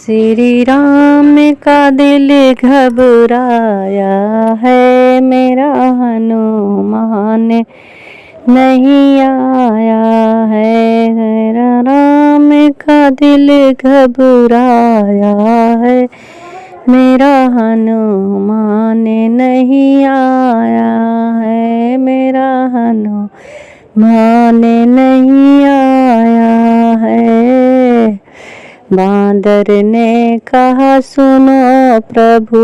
श्री राम का दिल घबराया है, मेरा हनुमान नहीं आया है। मेरा राम का दिल घबराया है, मेरा हनुमान नहीं आया है। मेरा हनुमान नहीं आया है। बांदर ने कहा सुनो प्रभु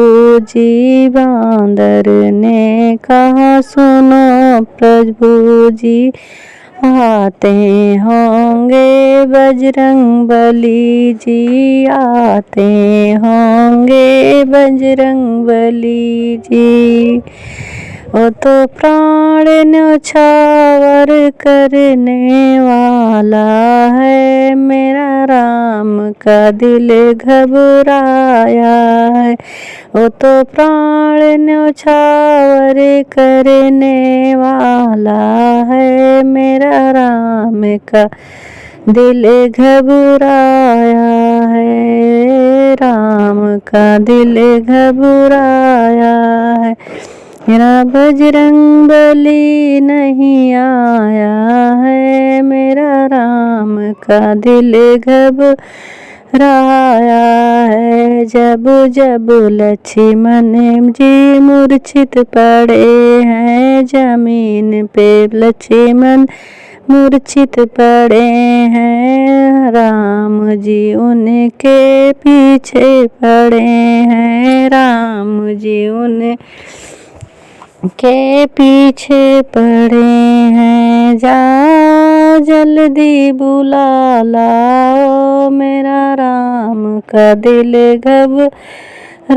जी, बांदर ने कहा सुनो प्रभु जी, आते होंगे बजरंग बली जी, आते होंगे बजरंग बली जी। वो तो प्राण न्यौछावर करने वाला है, मेरा राम का दिल घबराया है। वो तो प्राण न्यौछावर करने वाला है, मेरा राम का दिल घबराया है। राम का दिल घबराया है, मेरा बजरंग बली नहीं आया है। मेरा राम का दिल घबराया है। जब जब लक्ष्मण जी मूर्छित पड़े हैं, जमीन पे लक्ष्मण मूर्छित पड़े हैं, राम जी उनके पीछे पड़े हैं। राम जी उनके पीछे पड़े हैं। जाओ जल्दी बुला लाओ, मेरा राम का दिल घबराया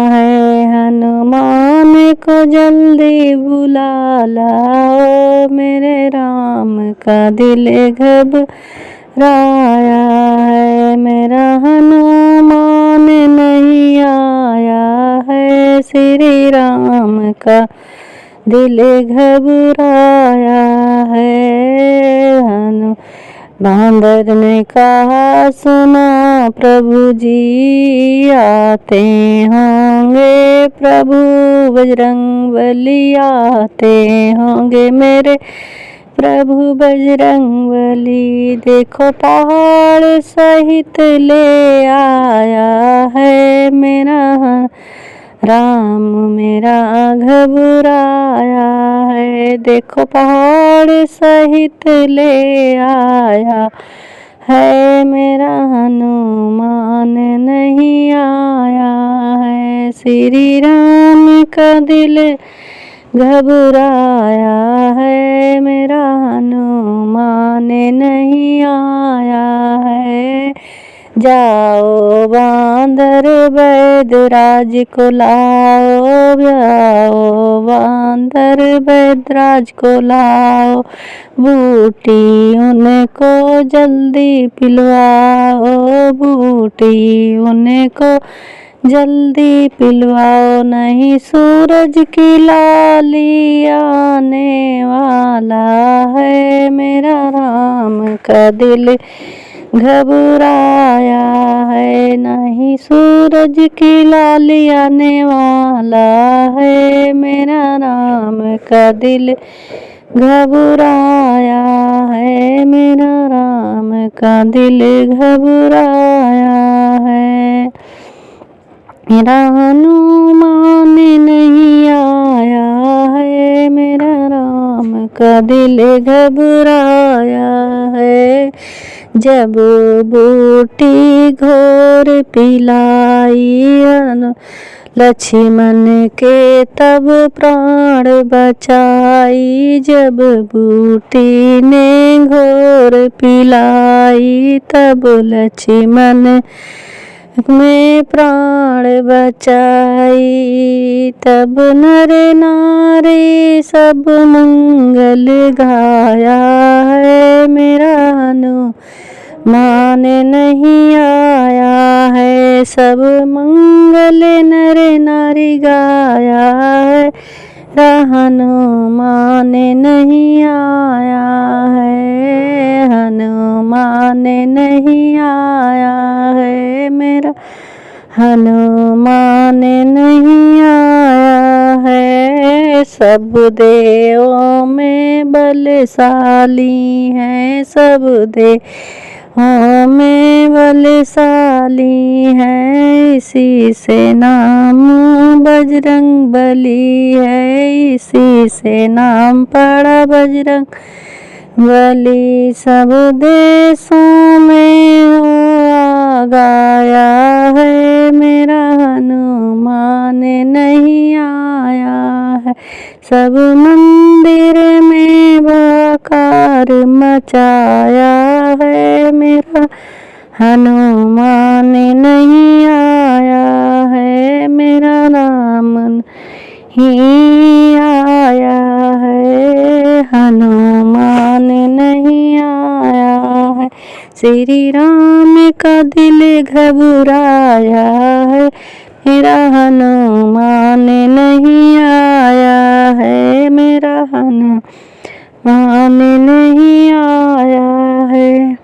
है। हनुमान को जल्दी बुला लाओ, मेरे राम का दिल घबराया है। मेरा हनुमान नहीं आया है, श्री राम का दिल घबराया है। बांदर ने कहा सुनो प्रभु जी, आते होंगे प्रभु बजरंग बली, आते होंगे मेरे प्रभु बजरंग बली। देखो पहाड़ सहित ले आया है, मेरा राम मेरा घबराया है। देखो पहाड़ सहित ले आया है, मेरा हनुमान नहीं आया है। श्री राम का दिल घबराया है, मेरा हनुमान नहीं आया है। जाओ बांदर वैदराज को लाओ, जाओ बांदर वैदराज को लाओ, बूटी उनको जल्दी पिलवाओ, बूटी उनको जल्दी पिलवाओ, नहीं सूरज की लाली आने वाला है। मेरा राम का दिल घबराया है, नहीं सूरज की लाली आने वाला है। मेरा राम का दिल घबराया है, मेरा राम का दिल घबराया है। मेरा हनुमान नहीं आया है, मेरा राम का दिल घबराया है। जब बूटी घोर पिलाई लक्ष्मण के, तब प्राण बचाई। जब बूटी ने घोर पिलाई, तब लक्ष्मण में प्राण बचाई। तब नर नारी सब मंगल गाया है, मेरा हनुमान नहीं आया है। सब मंगल नर नारी गाया है, मेरा हनुमान नहीं आया है, हनुमान नहीं आया है, मेरा हनुमान नहीं आया है। सब देवों में बलशाली है, सब देवों में बलशाली है, इसी से नाम बजरंग बली है, इसी से नाम पड़ा बजरंग बली। सब देशों में हुआ गाया है, मेरा हनुमान नहीं आया है। सब मंदिर में बकार मचाया है, मेरा हनुमान नहीं आया है, मेरा राम नहीं आया है, हनुमान नहीं आया है। श्री राम का दिल घबराया है, मेरा हनुमान नहीं आया है, मेरा हनुमान नहीं आया है।